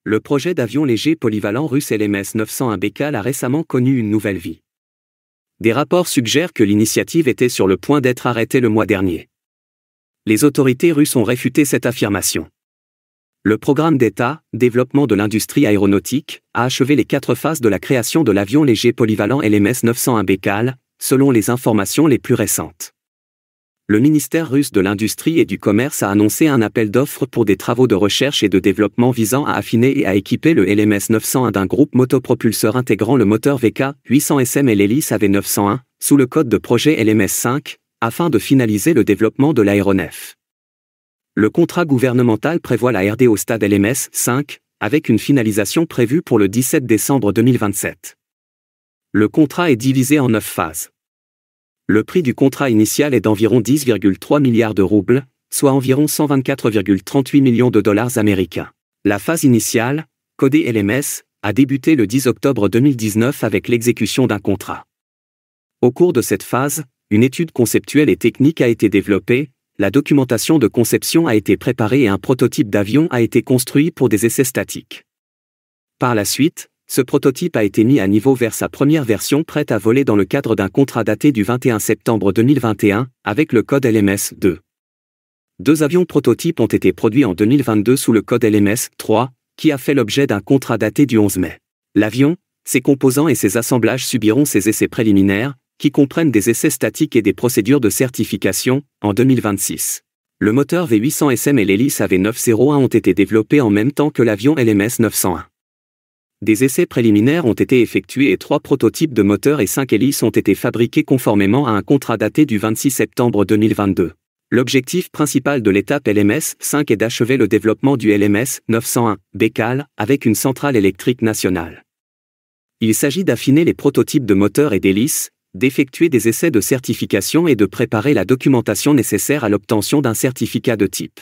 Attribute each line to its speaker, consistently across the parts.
Speaker 1: Le projet d'avion léger polyvalent russe LMS-901 Baikal a récemment connu une nouvelle vie. Des rapports suggèrent que l'initiative était sur le point d'être arrêtée le mois dernier. Les autorités russes ont réfuté cette affirmation. Le programme d'État, développement de l'industrie aéronautique, a achevé les 4 phases de la création de l'avion léger polyvalent LMS-901 Baikal, selon les informations les plus récentes. Le ministère russe de l'Industrie et du Commerce a annoncé un appel d'offres pour des travaux de recherche et de développement visant à affiner et à équiper le LMS-901 d'un groupe motopropulseur intégrant le moteur VK-800SM et l'hélice AV901, sous le code de projet LMS-5, afin de finaliser le développement de l'aéronef. Le contrat gouvernemental prévoit la RD au stade LMS-5, avec une finalisation prévue pour le 17 décembre 2027. Le contrat est divisé en 9 phases. Le prix du contrat initial est d'environ 10,3 milliards de roubles, soit environ 124,38 millions de dollars américains. La phase initiale, codée LMS, a débuté le 10 octobre 2019 avec l'exécution d'un contrat. Au cours de cette phase, une étude conceptuelle et technique a été développée, la documentation de conception a été préparée et un prototype d'avion a été construit pour des essais statiques. Par la suite, ce prototype a été mis à niveau vers sa première version prête à voler dans le cadre d'un contrat daté du 21 septembre 2021, avec le code LMS-2. 2 avions prototypes ont été produits en 2022 sous le code LMS-3, qui a fait l'objet d'un contrat daté du 11 mai. L'avion, ses composants et ses assemblages subiront ces essais préliminaires, qui comprennent des essais statiques et des procédures de certification, en 2026. Le moteur V800SM et l'hélice AV901 ont été développés en même temps que l'avion LMS-901. Des essais préliminaires ont été effectués et 3 prototypes de moteurs et 5 hélices ont été fabriqués conformément à un contrat daté du 26 septembre 2022. L'objectif principal de l'étape LMS-5 est d'achever le développement du LMS-901 Baikal avec une centrale électrique nationale. Il s'agit d'affiner les prototypes de moteurs et d'hélices, d'effectuer des essais de certification et de préparer la documentation nécessaire à l'obtention d'un certificat de type.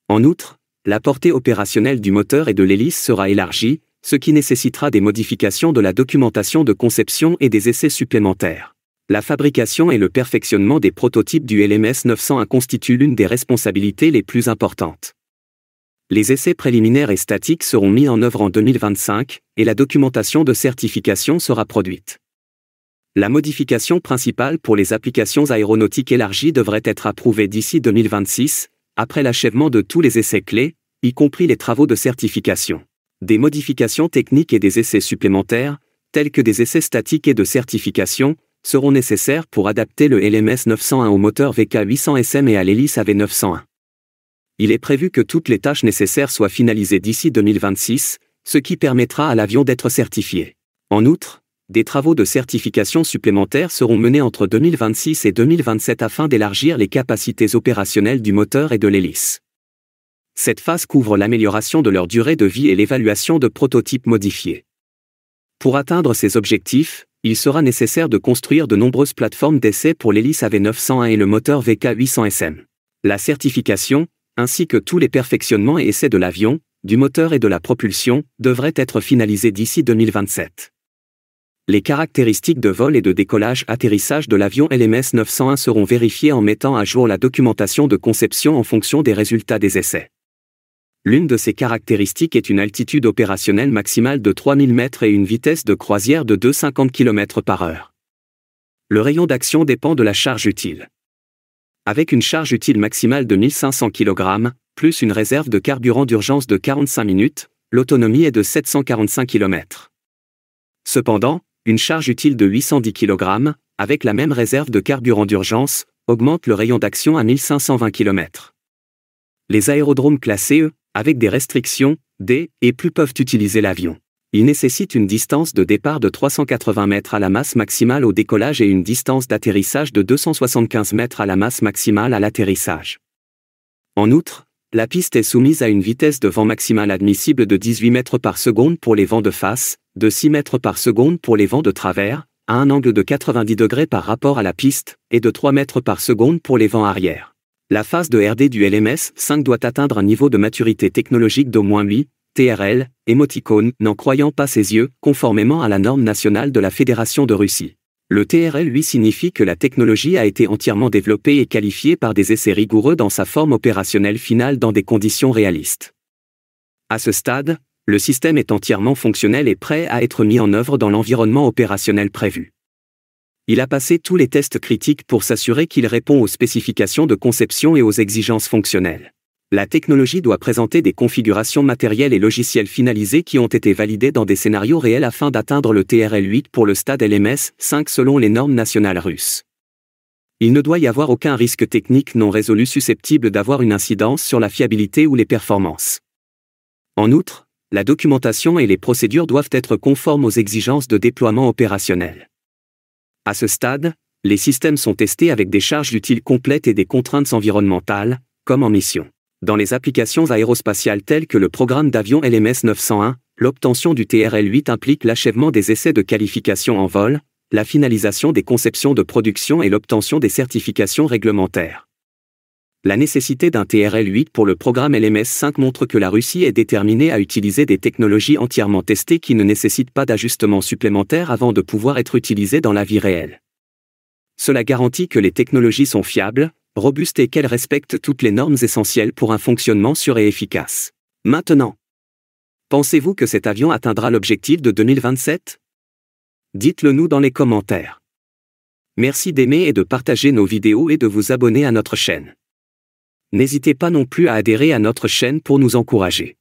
Speaker 1: En outre, la portée opérationnelle du moteur et de l'hélice sera élargie, ce qui nécessitera des modifications de la documentation de conception et des essais supplémentaires. La fabrication et le perfectionnement des prototypes du LMS-901 constituent l'une des responsabilités les plus importantes. Les essais préliminaires et statiques seront mis en œuvre en 2025, et la documentation de certification sera produite. La modification principale pour les applications aéronautiques élargies devrait être approuvée d'ici 2026, après l'achèvement de tous les essais clés, y compris les travaux de certification. Des modifications techniques et des essais supplémentaires, tels que des essais statiques et de certification, seront nécessaires pour adapter le LMS-901 au moteur VK-800SM et à l'hélice AV901. Il est prévu que toutes les tâches nécessaires soient finalisées d'ici 2026, ce qui permettra à l'avion d'être certifié. En outre, des travaux de certification supplémentaires seront menés entre 2026 et 2027 afin d'élargir les capacités opérationnelles du moteur et de l'hélice. Cette phase couvre l'amélioration de leur durée de vie et l'évaluation de prototypes modifiés. Pour atteindre ces objectifs, il sera nécessaire de construire de nombreuses plateformes d'essai pour l'hélice AV901 et le moteur VK-800SM. La certification, ainsi que tous les perfectionnements et essais de l'avion, du moteur et de la propulsion, devraient être finalisés d'ici 2027. Les caractéristiques de vol et de décollage-atterrissage de l'avion LMS-901 seront vérifiées en mettant à jour la documentation de conception en fonction des résultats des essais. L'une de ces caractéristiques est une altitude opérationnelle maximale de 3000 mètres et une vitesse de croisière de 250 km/h. Le rayon d'action dépend de la charge utile. Avec une charge utile maximale de 1500 kg, plus une réserve de carburant d'urgence de 45 minutes, l'autonomie est de 745 km. Cependant, une charge utile de 810 kg, avec la même réserve de carburant d'urgence, augmente le rayon d'action à 1520 km. Les aérodromes classés E, avec des restrictions, D et plus peuvent utiliser l'avion. Il nécessite une distance de départ de 380 mètres à la masse maximale au décollage et une distance d'atterrissage de 275 mètres à la masse maximale à l'atterrissage. En outre, la piste est soumise à une vitesse de vent maximale admissible de 18 mètres par seconde pour les vents de face, de 6 mètres par seconde pour les vents de travers, à un angle de 90 degrés par rapport à la piste, et de 3 mètres par seconde pour les vents arrière. La phase de RD du LMS-5 doit atteindre un niveau de maturité technologique d'au moins 8, TRL, émoticône, n'en croyant pas ses yeux, conformément à la norme nationale de la Fédération de Russie. Le TRL 8 signifie que la technologie a été entièrement développée et qualifiée par des essais rigoureux dans sa forme opérationnelle finale dans des conditions réalistes. À ce stade, Le système est entièrement fonctionnel et prêt à être mis en œuvre dans l'environnement opérationnel prévu. Il a passé tous les tests critiques pour s'assurer qu'il répond aux spécifications de conception et aux exigences fonctionnelles. La technologie doit présenter des configurations matérielles et logicielles finalisées qui ont été validées dans des scénarios réels afin d'atteindre le TRL 8 pour le stade LMS 5 selon les normes nationales russes. Il ne doit y avoir aucun risque technique non résolu susceptible d'avoir une incidence sur la fiabilité ou les performances. En outre, la documentation et les procédures doivent être conformes aux exigences de déploiement opérationnel. À ce stade, les systèmes sont testés avec des charges utiles complètes et des contraintes environnementales, comme en mission. Dans les applications aérospatiales telles que le programme d'avion LMS 901, l'obtention du TRL 8 implique l'achèvement des essais de qualification en vol, la finalisation des conceptions de production et l'obtention des certifications réglementaires. La nécessité d'un TRL 8 pour le programme LMS 5 montre que la Russie est déterminée à utiliser des technologies entièrement testées qui ne nécessitent pas d'ajustements supplémentaires avant de pouvoir être utilisées dans la vie réelle. Cela garantit que les technologies sont fiables, robustes et qu'elles respectent toutes les normes essentielles pour un fonctionnement sûr et efficace. Maintenant, pensez-vous que cet avion atteindra l'objectif de 2027 ? Dites-le nous dans les commentaires. Merci d'aimer et de partager nos vidéos et de vous abonner à notre chaîne. N'hésitez pas non plus à adhérer à notre chaîne pour nous encourager.